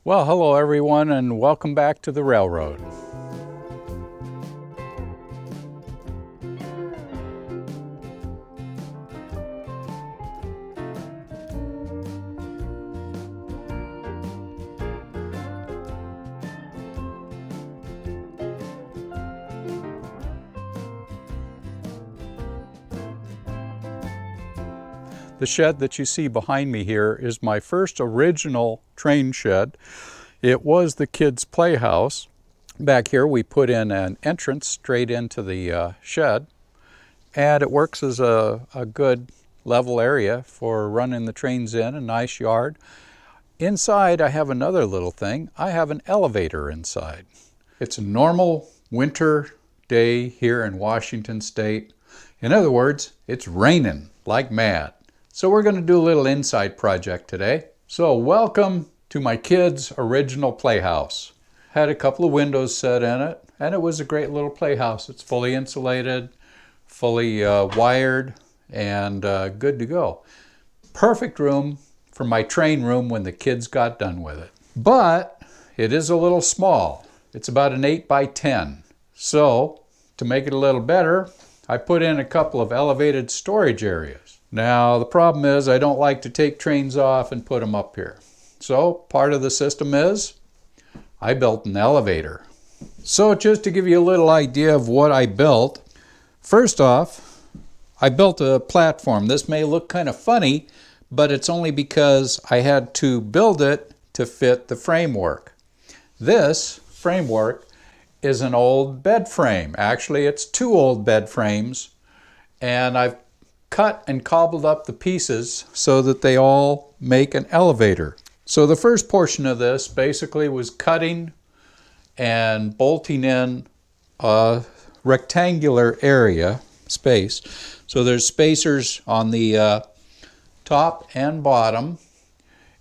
Well, hello everyone, and welcome back to the railroad. The shed that you see behind me here is my first original train shed. It was the kids' playhouse. Back here we put in an entrance straight into the shed, and it works as a good level area for running the trains in, a nice yard. Inside I have another little thing. I have an elevator inside. It's a normal winter day here in Washington State. In other words, it's raining like mad. So we're going to do a little inside project today. So welcome to my kids' original playhouse. Had a couple of windows set in it, and it was a great little playhouse. It's fully insulated, fully wired, and good to go. Perfect room for my train room when the kids got done with it. But it is a little small. It's about an 8 by 10. So to make it a little better, I put in a couple of elevated storage areas. Now, the problem is I don't like to take trains off and put them up here. So part of the system is I built an elevator. So just to give you a little idea of what I built, first off, I built a platform. This may look kind of funny, but it's only because I had to build it to fit the framework. This framework is an old bed frame. Actually, it's two old bed frames, and I've cut and cobbled up the pieces so that they all make an elevator. So the first portion of this basically was cutting and bolting in a rectangular area, space. So there's spacers on the top and bottom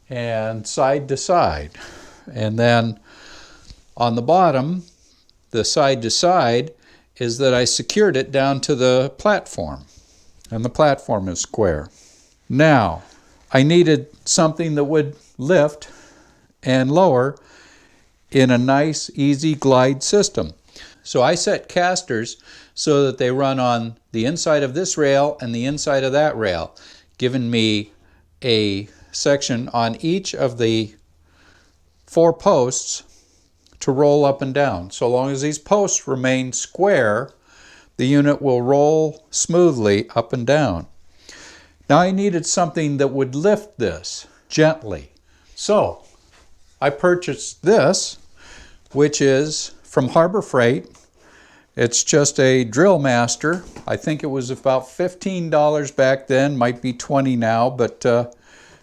and side to side. And then on the bottom, the side to side, is that I secured it down to the platform. And the platform is square. Now, I needed something that would lift and lower in a nice, easy glide system. So I set casters so that they run on the inside of this rail and the inside of that rail, giving me a section on each of the 4 posts to roll up and down. So long as these posts remain square, the unit will roll smoothly up and down. Now I needed something that would lift this gently. So I purchased this, which is from Harbor Freight. It's just a Drill Master. I think it was about $15 back then, might be $20 now, but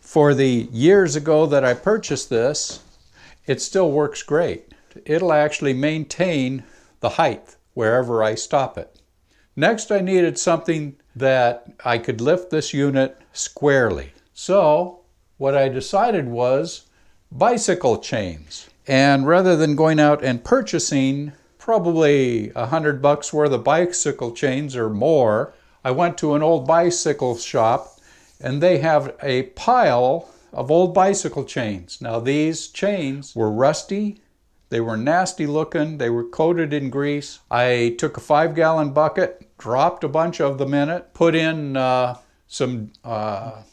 for the years ago that I purchased this, it still works great. It'll actually maintain the height wherever I stop it. Next, I needed something that I could lift this unit squarely. So what I decided was bicycle chains. And rather than going out and purchasing probably $100 worth of bicycle chains or more, I went to an old bicycle shop, and they have a pile of old bicycle chains. Now these chains were rusty. They were nasty looking. They were coated in grease. I took a 5-gallon bucket, dropped a bunch of them in it, put in some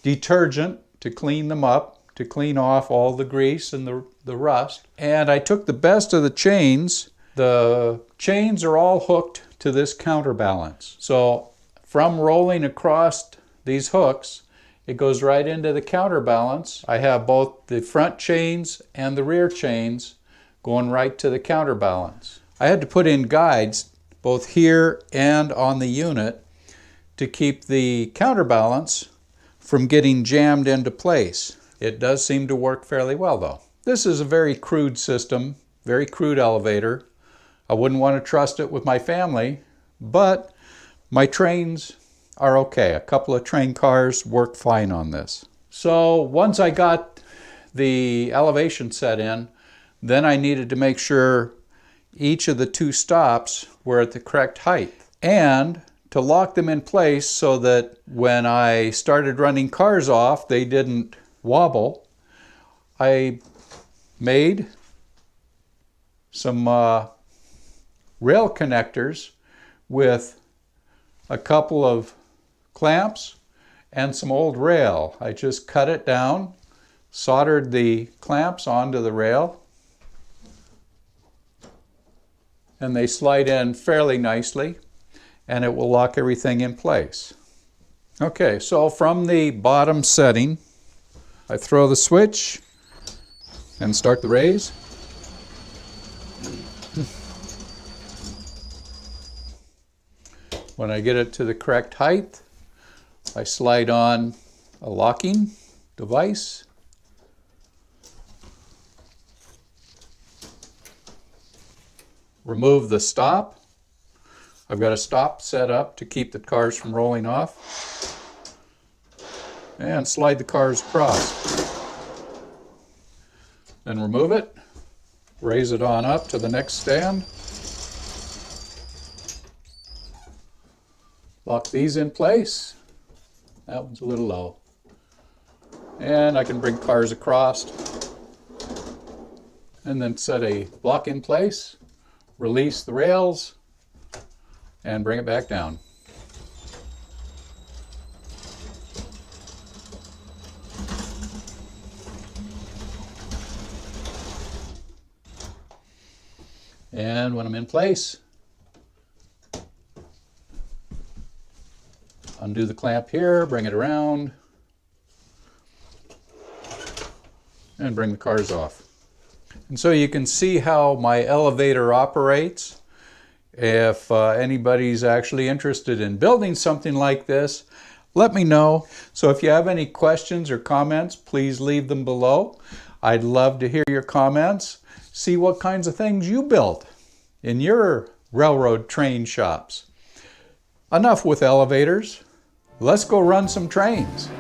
detergent to clean them up, to clean off all the grease and the rust. And I took the best of the chains. The chains are all hooked to this counterbalance. So from rolling across these hooks, it goes right into the counterbalance. I have both the front chains and the rear chains going right to the counterbalance. I had to put in guides both here and on the unit to keep the counterbalance from getting jammed into place. It does seem to work fairly well though. This is a very crude system, very crude elevator. I wouldn't want to trust it with my family, but my trains are okay. A couple of train cars work fine on this. So once I got the elevation set in, then I needed to make sure each of the 2 stops were at the correct height, and to lock them in place so that when I started running cars off, they didn't wobble. I made some rail connectors with a couple of clamps and some old rail. I just cut it down, soldered the clamps onto the rail, and they slide in fairly nicely, and it will lock everything in place. Okay, so from the bottom setting, I throw the switch and start the raise. When I get it to the correct height, I slide on a locking device. Remove the stop. I've got a stop set up to keep the cars from rolling off. And slide the cars across. Then remove it, raise it on up to the next stand. Lock these in place. That one's a little low. And I can bring cars across and then set a block in place, release the rails, and bring it back down. And when I'm in place, undo the clamp here, bring it around, and bring the cars off. And so you can see how my elevator operates. If anybody's actually interested in building something like this, let me know. So if you have any questions or comments, please leave them below. I'd love to hear your comments. See what kinds of things you built in your railroad train shops. Enough with elevators. Let's go run some trains.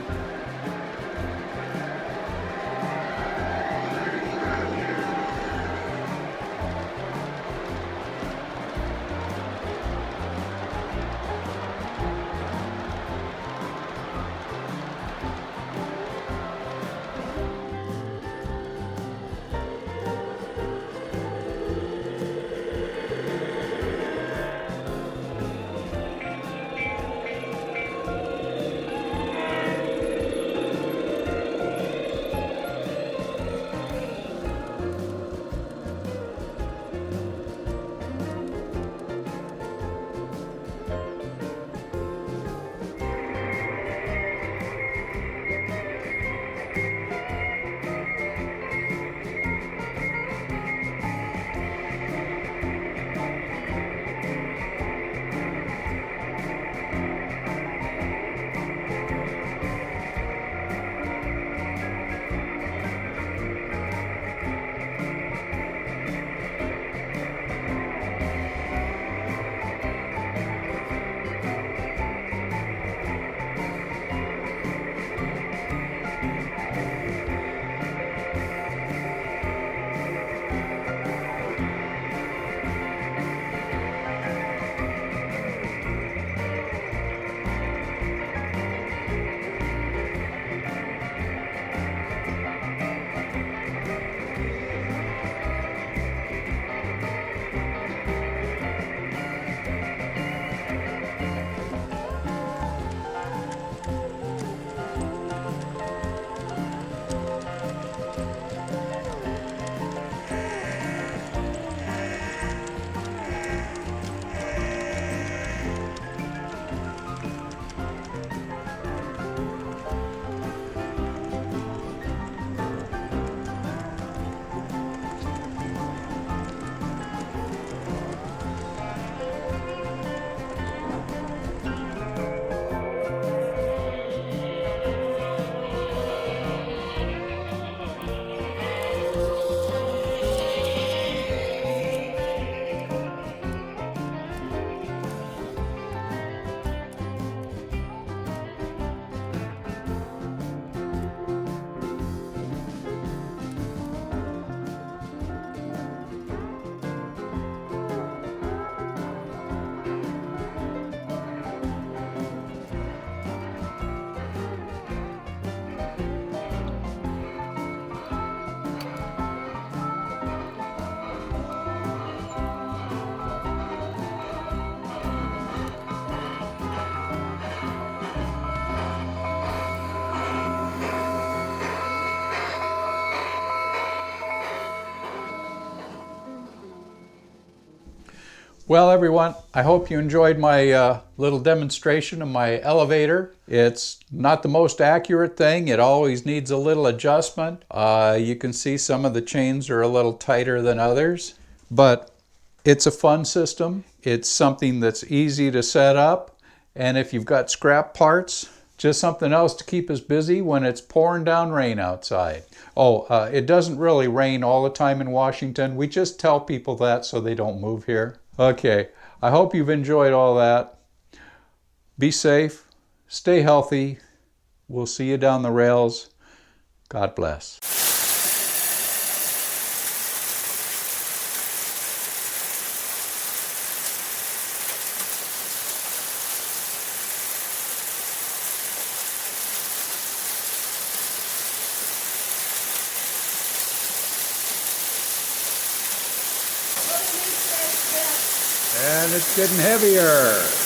Well, everyone, I hope you enjoyed my little demonstration of my elevator. It's not the most accurate thing. It always needs a little adjustment. You can see some of the chains are a little tighter than others, but it's a fun system. It's something that's easy to set up, and if you've got scrap parts, just something else to keep us busy when it's pouring down rain outside. Oh, it doesn't really rain all the time in Washington. We just tell people that so they don't move here. Okay, I hope you've enjoyed all that. Be safe, stay healthy. We'll see you down the rails. God bless. And it's getting heavier.